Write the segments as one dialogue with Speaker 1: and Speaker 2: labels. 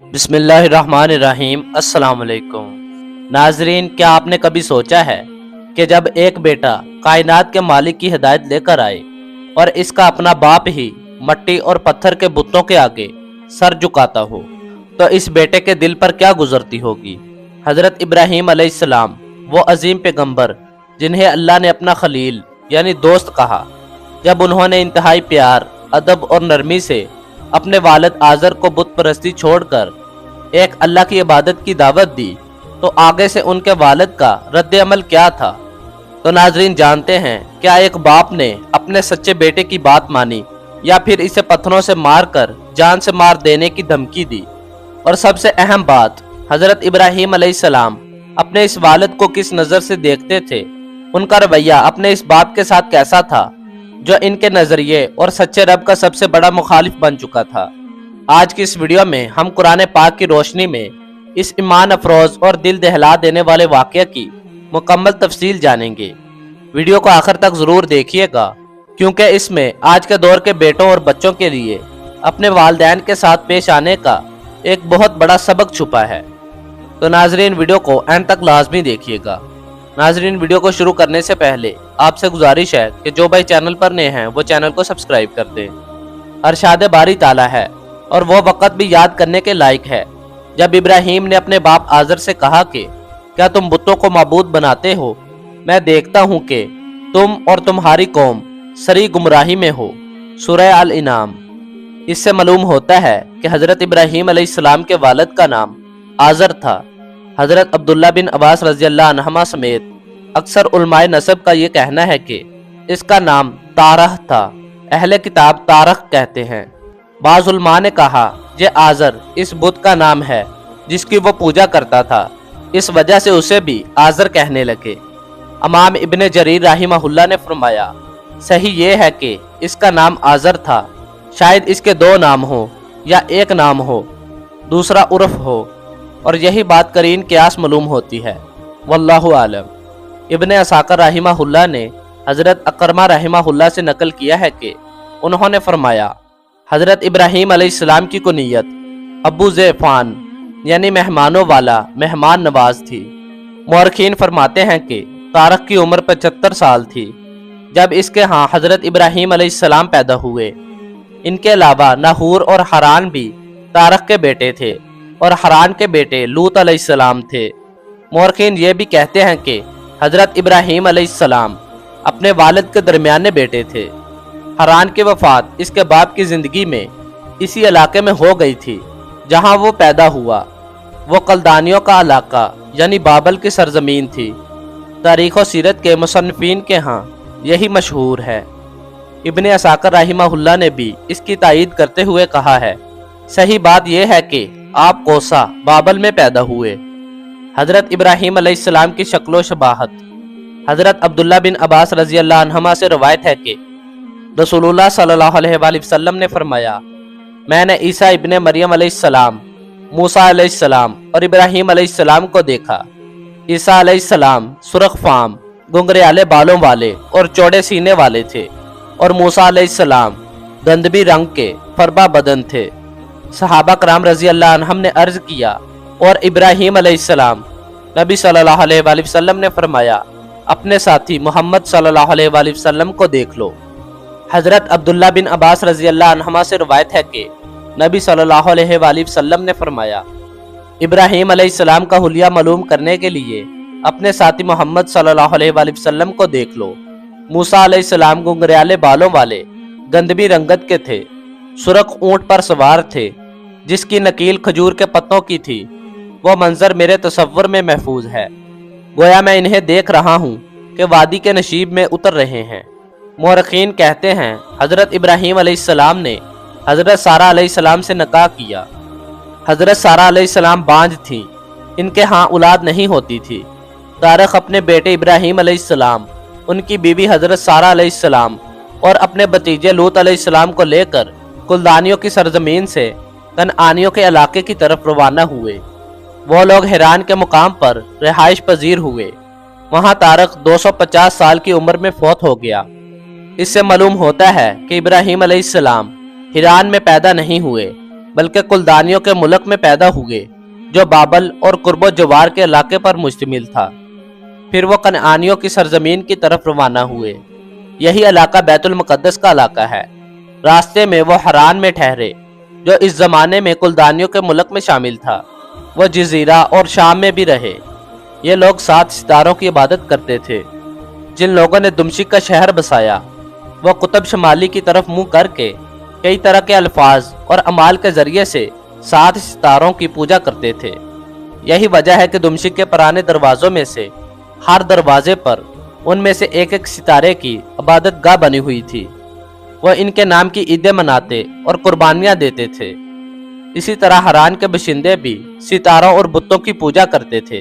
Speaker 1: بسم اللہ الرحمن الرحیم۔ السلام علیکم ناظرین، کیا آپ نے کبھی سوچا ہے کہ جب ایک بیٹا کائنات کے مالک کی ہدایت لے کر آئے اور اس کا اپنا باپ ہی مٹی اور پتھر کے بتوں کے آگے سر جھکاتا ہو تو اس بیٹے کے دل پر کیا گزرتی ہوگی؟ حضرت ابراہیم علیہ السلام، وہ عظیم پیغمبر جنہیں اللہ نے اپنا خلیل یعنی دوست کہا، جب انہوں نے انتہائی پیار، ادب اور نرمی سے اپنے والد آزر کو بت پرستی چھوڑ کر ایک اللہ کی عبادت کی دعوت دی تو آگے سے ان کے والد کا رد عمل کیا تھا؟ تو ناظرین، جانتے ہیں کیا ایک باپ نے اپنے سچے بیٹے کی بات مانی یا پھر اسے پتھروں سے مار کر جان سے مار دینے کی دھمکی دی؟ اور سب سے اہم بات، حضرت ابراہیم علیہ السلام اپنے اس والد کو کس نظر سے دیکھتے تھے؟ ان کا رویہ اپنے اس باپ کے ساتھ کیسا تھا جو ان کے نظریے اور سچے رب کا سب سے بڑا مخالف بن چکا تھا؟ آج کی اس ویڈیو میں ہم قرآن پاک کی روشنی میں اس ایمان افروز اور دل دہلا دینے والے واقعہ کی مکمل تفصیل جانیں گے۔ ویڈیو کو آخر تک ضرور دیکھیے گا، کیونکہ اس میں آج کے دور کے بیٹوں اور بچوں کے لیے اپنے والدین کے ساتھ پیش آنے کا ایک بہت بڑا سبق چھپا ہے۔ تو ناظرین، ویڈیو کو اینڈ تک لازمی دیکھیے گا۔ ناظرین، ویڈیو کو شروع کرنے سے پہلے آپ سے گزارش ہے کہ جو بھائی چینل پر نئے ہیں وہ چینل کو سبسکرائب کر دیں۔ ارشاد باری تعالیٰ ہے، اور وہ وقت بھی یاد کرنے کے لائق ہے جب ابراہیم نے اپنے باپ آزر سے کہا کہ کیا تم بتوں کو معبود بناتے ہو؟ میں دیکھتا ہوں کہ تم اور تمہاری قوم سری گمراہی میں ہو۔ سورہ الانعام۔ اس سے معلوم ہوتا ہے کہ حضرت ابراہیم علیہ السلام کے والد کا نام آزر تھا۔ حضرت عبداللہ بن عباس رضی اللہ عنہما سمیت اکثر علماء نسب کا یہ کہنا ہے کہ اس کا نام تارح تھا۔ اہل کتاب تارخ کہتے ہیں۔ بعض علماء نے کہا یہ آزر اس بت کا نام ہے جس کی وہ پوجا کرتا تھا، اس وجہ سے اسے بھی آزر کہنے لگے۔ امام ابن جریر رحمہ اللہ نے فرمایا صحیح یہ ہے کہ اس کا نام آزر تھا، شاید اس کے دو نام ہوں یا ایک نام ہو دوسرا عرف ہو، اور یہی بات قرین قیاس معلوم ہوتی ہے، واللہ عالم۔ ابن عساکر رحمہ اللہ نے حضرت اکرمہ رحمہ اللہ سے نقل کیا ہے کہ انہوں نے فرمایا حضرت ابراہیم علیہ السلام کی کنیت ابو ذیفان یعنی مہمانوں والا، مہمان نواز تھی۔ مورخین فرماتے ہیں کہ تارخ کی عمر 75 سال تھی جب اس کے ہاں حضرت ابراہیم علیہ السلام پیدا ہوئے۔ ان کے علاوہ ناہور اور حران بھی تارخ کے بیٹے تھے، اور حران کے بیٹے لوط علیہ السلام تھے۔ مورخین یہ بھی کہتے ہیں کہ حضرت ابراہیم علیہ السلام اپنے والد کے درمیانے بیٹے تھے۔ حران کی وفات اس کے باپ کی زندگی میں اسی علاقے میں ہو گئی تھی جہاں وہ پیدا ہوا۔ وہ کلدانیوں کا علاقہ یعنی بابل کی سرزمین تھی۔ تاریخ و سیرت کے مصنفین کے ہاں یہی مشہور ہے۔ ابن عساکر رحمہ اللہ نے بھی اس کی تائید کرتے ہوئے کہا ہے صحیح بات یہ ہے کہ آپ کوسا بابل میں پیدا ہوئے۔ حضرت ابراہیم علیہ السلام کی شکل و شباہت۔ حضرت عبداللہ بن عباس رضی اللہ عنہما سے روایت ہے کہ رسول اللہ صلی اللہ علیہ وآلہ وسلم نے فرمایا میں نے عیسیٰ ابن مریم علیہ السلام، موسیٰ علیہ السلام اور ابراہیم علیہ السلام کو دیکھا۔ عیسیٰ علیہ السلام سرخ فام، گنگریالے بالوں والے اور چوڑے سینے والے تھے، اور موسیٰ علیہ السلام گندبی رنگ کے فربا بدن تھے۔ صحابہ کرام رضی اللہ عنہم نے عرض کیا اور ابراہیم علیہ السلام؟ نبی صلی اللہ علیہ وآلہ وسلم نے فرمایا اپنے ساتھی محمد صلی اللہ علیہ وآلہ وسلم کو دیکھ لو۔ حضرت عبداللہ بن عباس رضی اللہ عنہما سے روایت ہے کہ نبی صلی اللہ علیہ وآلہ وسلم نے فرمایا ابراہیم علیہ السلام کا حلیہ معلوم کرنے کے لیے اپنے ساتھی محمد صلی اللہ علیہ وآلہ وسلم کو دیکھ لو۔ موسیٰ علیہ السلام گنگریالے بالوں والے، گندبی رنگت کے تھے، سرخ اونٹ پر سوار تھے جس کی نکیل کھجور کے پتوں کی تھی۔ وہ منظر میرے تصور میں محفوظ ہے، گویا میں انہیں دیکھ رہا ہوں کہ وادی کے نشیب میں اتر رہے ہیں۔ مورخین کہتے ہیں حضرت ابراہیم علیہ السلام نے حضرت سارہ علیہ السلام سے نکاح کیا۔ حضرت سارہ علیہ السلام بانجھ تھیں، ان کے ہاں اولاد نہیں ہوتی تھی۔ تارخ اپنے بیٹے ابراہیم علیہ السلام، ان کی بیوی حضرت سارہ علیہ السلام اور اپنے بھتیجے لوط علیہ السلام کو لے کر کلدانیوں کی سرزمین سے کنعانیوں کے علاقے کی طرف روانہ ہوئے۔ وہ لوگ حران کے مقام پر رہائش پذیر ہوئے۔ وہاں تارخ 250 سال کی عمر میں فوت ہو گیا۔ اس سے معلوم ہوتا ہے کہ ابراہیم علیہ السلام حران میں پیدا نہیں ہوئے، बल्कि कुलदानियों के मुल्क में पैदा हुए जो बाबल और कुर्बो जवार के इलाके पर मुश्तमिल था। फिर वो कनानियों की सरजमीन की तरफ रवाना हुए। यही इलाका बैतुल मुकद्दस का इलाका है। रास्ते में वो हरान में ठहरे जो इस जमाने में कुलदानियों के मुल्क में शामिल था। वो जजीरा और शाम में भी रहे। ये लोग 7 सितारों की इबादत करते थे। जिन लोगों ने दमिश्क का शहर बसाया वो कुतुब शमाली की तरफ मुंह करके कई तरह के अल्फाज और अमाल के जरिए से 7 सितारों की पूजा करते थे। यही वजह है कि दमिश्क के पुराने दरवाज़ों में से हर दरवाजे पर उनमें से एक एक सितारे की इबादत गाह बनी हुई थी। वह इनके नाम की ईदें मनाते और कुर्बानियाँ देते थे। इसी तरह हरान के बशिंदे भी सितारों और बुतों की पूजा करते थे।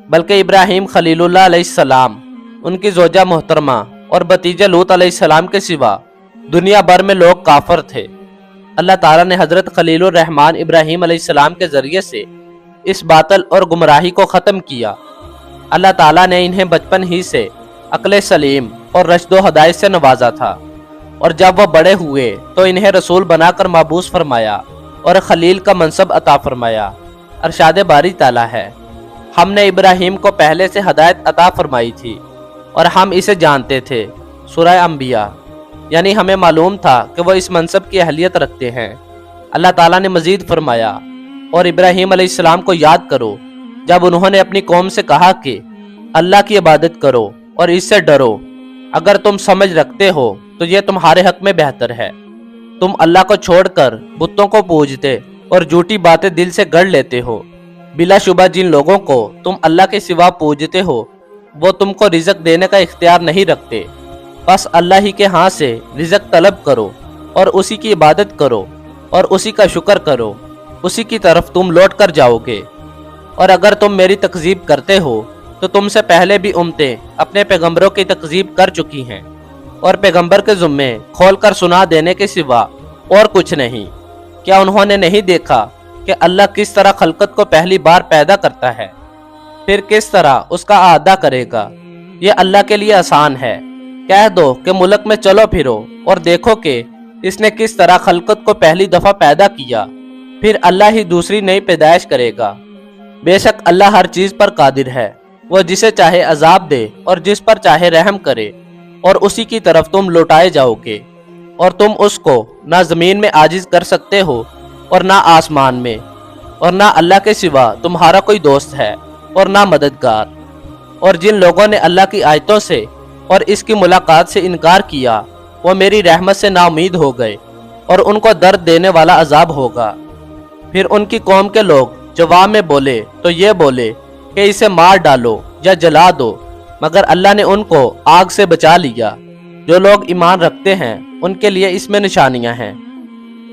Speaker 1: बल्कि इब्राहीम खलीलुल्लाह अलैहिस्सलाम, उनकी जोजा मोहतरमा और भतीजे लूत अलैहिस्सलाम के सिवा दुनिया भर में लोग काफर थे। अल्लाह ताला ने हजरत खलीलुर रहमान इब्राहीम अलैहिस्सलाम के जरिए से इस बातल और गुमराही को ख़त्म किया। अल्लाह ताला ने इन्हें बचपन ही से अक्ल सलीम और रश्दो हदायत से नवाजा था, और जब वह बड़े हुए तो इन्हें रसूल बनाकर माबूस फरमाया और खलील का मनसब अता फरमाया। अरशाद बारी ताला है, हमने इब्राहीम को पहले से हदायत अता फरमाई थी और हम इसे जानते थे। सूरह अंबिया। यानी हमें मालूम था कि वह इस मनसब की अहलियत रखते हैं। अल्लाह ताला ने मजीद फरमाया, और इब्राहीम अलैहिस्सलाम को याद करो जब उन्होंने अपनी कौम से कहा कि अल्लाह की इबादत करो और इससे डरो। अगर तुम समझ रखते हो तो ये तुम्हारे हक में बेहतर है। तुम अल्लाह को छोड़कर बुतों को पूजते और झूठी बातें दिल से गढ़ लेते हो। बिलाशुबा जिन लोगों को तुम अल्लाह के सिवा पूजते हो वो तुमको रिज़्क देने का इख्तियार नहीं रखते। बस अल्लाह ही के हाथ से रिज़्क तलब करो और उसी की इबादत करो और उसी का शुक्र करो। उसी की तरफ तुम लौट कर जाओगे। और अगर तुम मेरी तकजीब करते हो तो तुमसे पहले भी उम्मतें अपने पैगंबरों की तकजीब कर चुकी हैं, और पैगंबर के ज़ुम्मे खोल कर सुना देने के सिवा और कुछ नहीं। क्या उन्होंने नहीं देखा कि अल्लाह किस तरह खलकत को पहली बार पैदा करता है, फिर किस तरह उसका आदा करेगा? ये अल्लाह के लिए आसान है। कह दो कि मुल्क में चलो फिरो और देखो कि इसने किस तरह खलकत को पहली दफ़ा पैदा किया, फिर अल्लाह ही दूसरी नई पैदाइश करेगा। बेशक अल्लाह हर चीज़ पर कादिर है। वह जिसे चाहे अजाब दे और जिस पर चाहे रहम करे, और उसी की तरफ तुम लौटाए जाओगे। और तुम उसको ना ज़मीन में आजिज़ कर सकते हो और ना आसमान में, और ना अल्लाह के सिवा तुम्हारा कोई दोस्त है और ना मददगार। और जिन लोगों ने अल्लाह की आयतों से और इसकी मुलाकात से इनकार किया वो मेरी रहमत से नाउमीद हो गए, और उनको दर्द देने वाला अजाब होगा। फिर उनकी कौम के लोग जवाब में बोले तो ये बोले कि इसे मार डालो या जला दो, मगर अल्लाह ने उनको आग से बचा लिया। जो लोग ईमान रखते हैं उनके लिए इसमें निशानियां हैं।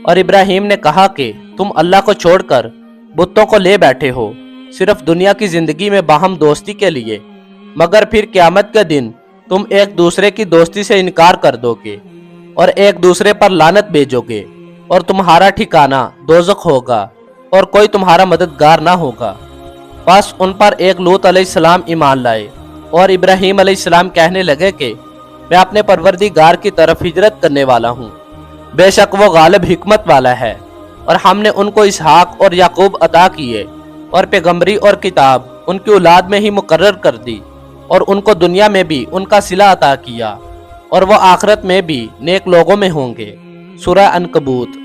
Speaker 1: और इब्राहीम ने कहा कि तुम अल्लाह को छोड़कर बुतों को ले बैठे हो सिर्फ दुनिया की जिंदगी में बाहम दोस्ती के लिए, मगर फिर क़यामत के दिन तुम एक दूसरे की दोस्ती से इनकार कर दोगे और एक दूसरे पर लानत भेजोगे, और तुम्हारा ठिकाना दोज़ख होगा और कोई तुम्हारा मददगार ना होगा। बस उन पर एक लूत अलैहिस्सलाम ईमान लाए, और इब्राहीम अलैहिस्सलाम कहने लगे कि मैं अपने परवरदिगार की तरफ हिजरत करने वाला हूँ। बेशक वो गालिब हिकमत वाला है, और हमने उनको इसहाक और याकूब अता किए, और पैगंबरी और किताब उनकी औलाद में ही मुकर्रर कर दी, और उनको दुनिया में भी उनका सिला अता किया, और वो आखिरत में भी नेक लोगों में होंगे। सूरह अनकबूत।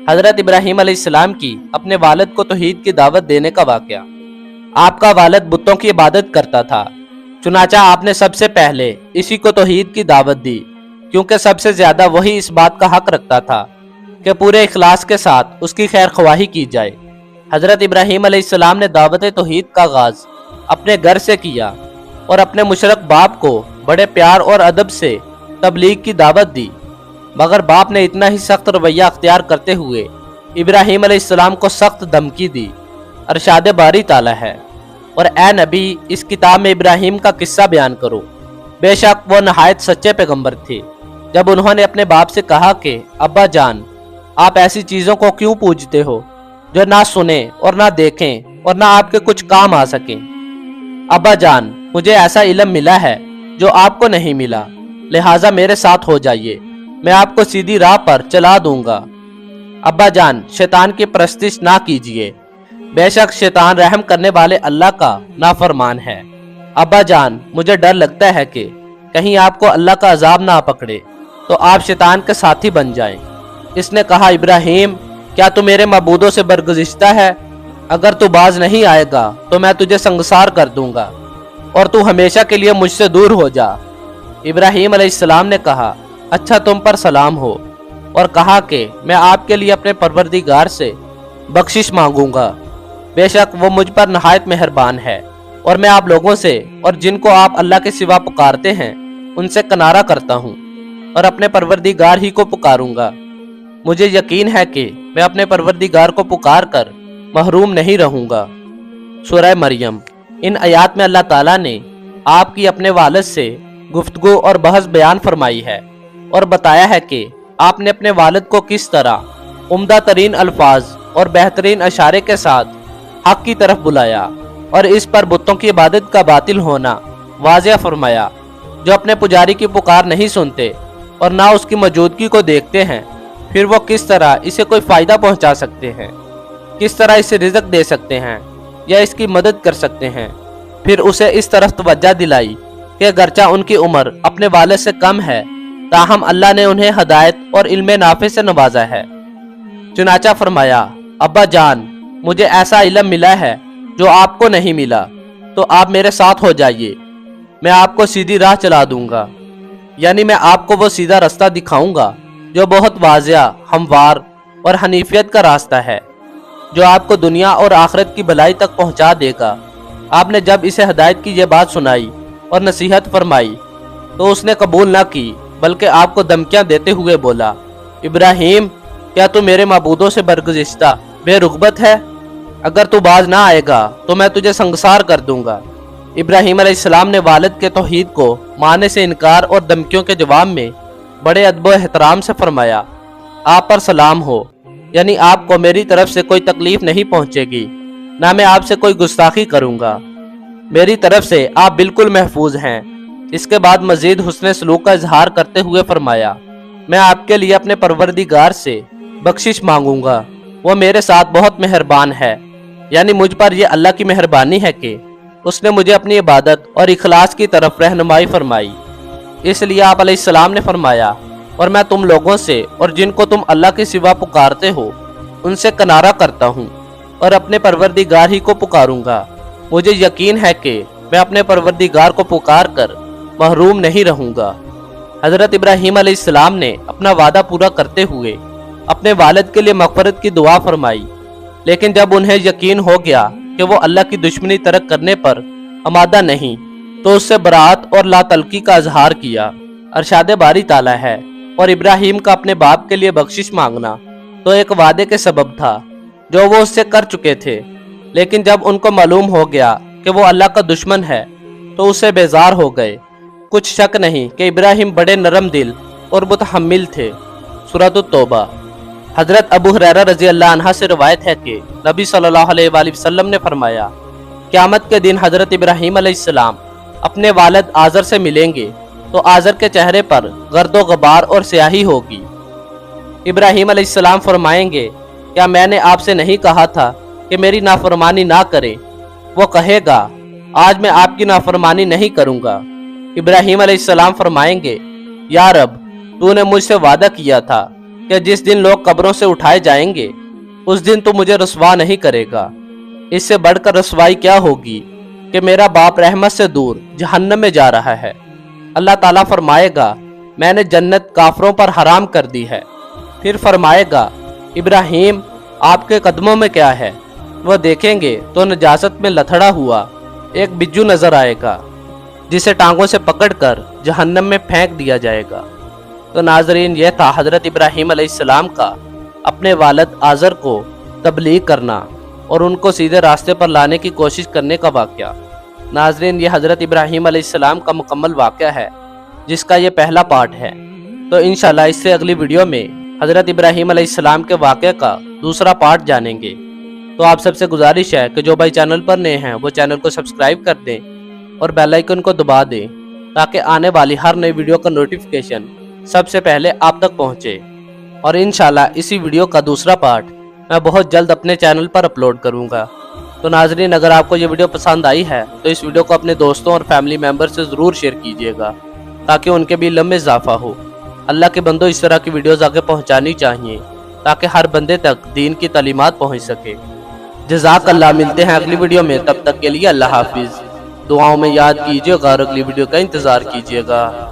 Speaker 1: हज़रत इब्राहीम अलैहिस्सलाम की अपने वालिद को तौहीद की दावत देने का वाक़या। आपका वालिद बुतों की इबादत करता था, चुनाचा आपने सबसे पहले इसी को तौहीद की दावत दी, क्योंकि सबसे ज़्यादा वही इस बात का हक रखता था कि पूरे इखलास के साथ उसकी खैर ख्वाही की जाए। हज़रत इब्राहीम अलैहिस्सलाम ने दावत तौहीद का आगाज़ अपने घर से किया और अपने मुशरक बाप को बड़े प्यार और अदब से तबलीग की दावत दी, मगर बाप ने इतना ही सख्त रवैया अख्तियार करते हुए इब्राहीम अलैहिस्सलाम को सख्त धमकी दी। अरशाद बारी ताला है, और ए नबी इस किताब में इब्राहीम का किस्सा बयान करो। बेशक वो नहायत सच्चे पैगंबर थे। जब उन्होंने अपने बाप से कहा कि अब्बा जान, आप ऐसी चीज़ों को क्यों पूजते हो जो ना सुने और ना देखें और ना आपके कुछ काम आ सकें? अब्बा जान, मुझे ऐसा इल्म मिला है जो आपको नहीं मिला, लिहाजा मेरे साथ हो जाइए, मैं आपको सीधी राह पर चला दूंगा। अब्बा जान, शैतान की परस्तिश ना कीजिए, बेशक शैतान रहम करने वाले अल्लाह का नाफरमान है। अब्बा जान, मुझे डर लगता है कि कहीं आपको अल्लाह का अजाब ना पकड़े तो आप शैतान के साथी बन जाएं। इसने कहा, इब्राहिम, क्या तू मेरे मबूदों से बरगुज़िश्ता है? अगर तू बाज नहीं आएगा तो मैं तुझे संगसार कर दूंगा और तू हमेशा के लिए मुझसे दूर हो जा। इब्राहिम अलैहिस्सलाम ने कहा, अच्छा, तुम पर सलाम हो, और कहा कि मैं आपके लिए अपने परवरदिगार से बख्शिश मांगूंगा, बेशक वो मुझ पर नहायत मेहरबान है, और मैं आप लोगों से और जिनको आप अल्लाह के सिवा पुकारते हैं उनसे किनारा करता हूँ और अपने परवरदिगार ही को पुकारूंगा। मुझे यकीन है कि मैं अपने परवरदिगार को पुकार कर महरूम नहीं रहूंगा। सूरह मरियम। इन आयात में अल्लाह ताला ने आपकी अपने वालिद से गुफ्तगू और बहस बयान फरमाई है और बताया है कि आपने अपने वालिद को किस तरह उम्दा तरीन अल्फाज और बेहतरीन अशारे के साथ हक की तरफ बुलाया और इस पर बुतों की इबादत का बातिल होना वाज़ेह फरमाया। जो अपने पुजारी की पुकार नहीं सुनते और ना उसकी मौजूदगी को देखते हैं, फिर वो किस तरह इसे कोई फ़ायदा पहुंचा सकते हैं, किस तरह इसे रिज़्क दे सकते हैं या इसकी मदद कर सकते हैं। फिर उसे इस तरफ तवज्जो दिलाई कि अगरचा उनकी उम्र अपने वालिद से कम है, ताहम अल्लाह ने उन्हें हदायत और इल्मे नाफे से नवाजा है। चुनाचा फरमाया, अब्बा जान, मुझे ऐसा इल्म मिला है जो आपको नहीं मिला, तो आप मेरे साथ हो जाइए, मैं आपको सीधी राह चला दूंगा। यानी मैं आपको वो सीधा रास्ता दिखाऊंगा जो बहुत वाज़ेह, हमवार और हनीफियत का रास्ता है, जो आपको दुनिया और आखिरत की भलाई तक पहुंचा देगा। आपने जब इसे हदायत की ये बात सुनाई और नसीहत फरमाई तो उसने कबूल न की, बल्कि आपको धमकियां देते हुए बोला, इब्राहिम, क्या तू मेरे मबूदों से बरगुज़िश्ता बेरुग़बत है? अगर तू बाज ना आएगा तो मैं तुझे संगसार कर दूंगा। इब्राहिम अलैहिस्सलाम ने वालिद के तौहीद को मानने से इनकार और धमकियों के जवाब में बड़े अदब व एहतराम से फरमाया, आप पर सलाम हो, यानी आपको मेरी तरफ से कोई तकलीफ नहीं पहुंचेगी, ना मैं आपसे कोई गुस्ताखी करूंगा, मेरी तरफ से आप बिल्कुल महफूज हैं। इसके बाद मजीद हुस्न सलूक का इजहार करते हुए फरमाया, मैं आपके लिए अपने परवरदिगार से बख्शिश मांगूंगा, वो मेरे साथ बहुत मेहरबान है। यानी मुझ पर यह अल्लाह की मेहरबानी है कि उसने मुझे अपनी इबादत और इखलास की तरफ रहनुमाई फरमाई। इसलिए आप अलैहिस्सलाम ने फरमाया, और मैं तुम लोगों से और जिनको तुम अल्लाह के सिवा पुकारते हो उनसे किनारा करता हूँ और अपने परवरदिगार ही को पुकारूंगा। मुझे यकीन है कि मैं अपने परवरदिगार को पुकार कर महरूम नहीं रहूंगा। हज़रत इब्राहीम अलैहिस्सलाम ने अपना वादा पूरा करते हुए अपने वालिद के लिए मग़फ़िरत की दुआ फरमाई, लेकिन जब उन्हें यकीन हो गया कि वो अल्लाह की दुश्मनी तरक करने पर आमादा नहीं, तो उससे बरात और लातलकी का इजहार किया। अरशाद बारी ताला है, और इब्राहिम का अपने बाप के लिए बख्शिश मांगना तो एक वादे के सबब था जो वो उससे कर चुके थे, लेकिन जब उनको मालूम हो गया कि वो अल्लाह का दुश्मन है तो उससे बेजार हो गए। कुछ शक नहीं कि इब्राहिम बड़े नरम दिल और मुतहम्मिल थे। सूरत तौबा। हज़रत अबू हुरैरा रज़ी अल्लाह अन्हा से रवायत है कि नबी सल्लल्लाहु अलैहि वसल्लम ने फरमाया, क़यामत के दिन हज़रत इब्राहीम अलैहिस्सलाम अपने वालिद आज़र से मिलेंगे तो आज़र के चेहरे पर गर्दो गबार और स्याही होगी। इब्राहीम अलैहिस्सलाम फरमाएंगे, क्या मैंने आपसे नहीं कहा था कि मेरी नाफरमानी ना करें? वो कहेगा, आज मैं आपकी नाफरमानी नहीं करूँगा। इब्राहीम अलैहिस्सलाम फरमाएंगे, या रब, तूने मुझसे वादा किया था कि जिस दिन लोग कब्रों से उठाए जाएंगे उस दिन तो मुझे रसवा नहीं करेगा। इससे बढ़कर रसवाई क्या होगी कि मेरा बाप रहमत से दूर जहन्नम में जा रहा है। अल्लाह ताला फरमाएगा, मैंने जन्नत काफरों पर हराम कर दी है। फिर फरमाएगा, इब्राहीम, आपके कदमों में क्या है? वह देखेंगे तो नजासत में लथड़ा हुआ एक बिज्जू नजर आएगा जिसे टांगों से पकड़कर जहन्नम में फेंक दिया जाएगा। तो नाजरीन, यह था हज़रत इब्राहीम अलैहिस्सलाम का अपने वालिद आज़र को तबलीग करना और उनको सीधे रास्ते पर लाने की कोशिश करने का वाक़या। नाजरीन, ये हज़रत इब्राहीम अलैहिस्सलाम का मुकम्मल वाक़या है जिसका ये पहला पार्ट है। तो इंशाल्लाह इससे अगली वीडियो में हज़रत इब्राहीम अलैहिस्सलाम के वाक़े का दूसरा पार्ट जानेंगे। तो आप सबसे गुजारिश है कि जो भाई चैनल पर नए हैं वो चैनल को सब्सक्राइब कर दें और बेल आइकन को दबा दें ताकि आने वाली हर नई वीडियो का नोटिफिकेशन सबसे पहले आप तक पहुँचे। اور انشاءاللہ اسی ویڈیو کا دوسرا پارٹ میں بہت جلد اپنے چینل پر اپلوڈ کروں گا۔ تو ناظرین، اگر آپ کو یہ ویڈیو پسند آئی ہے تو اس ویڈیو کو اپنے دوستوں اور فیملی ممبر سے ضرور شیئر کیجیے گا تاکہ ان کے بھی علم میں اضافہ ہو۔ اللہ کے بندوں، اس طرح کی ویڈیوز آگے پہنچانی چاہیے تاکہ ہر بندے تک دین کی تعلیمات پہنچ سکے۔ جزاک اللہ۔ ملتے ہیں اگلی ویڈیو میں، تب تک کے لیے اللہ حافظ۔ دعاؤں میں یاد کیجیے گا اور اگلی ویڈیو کا انتظار کیجیے گا۔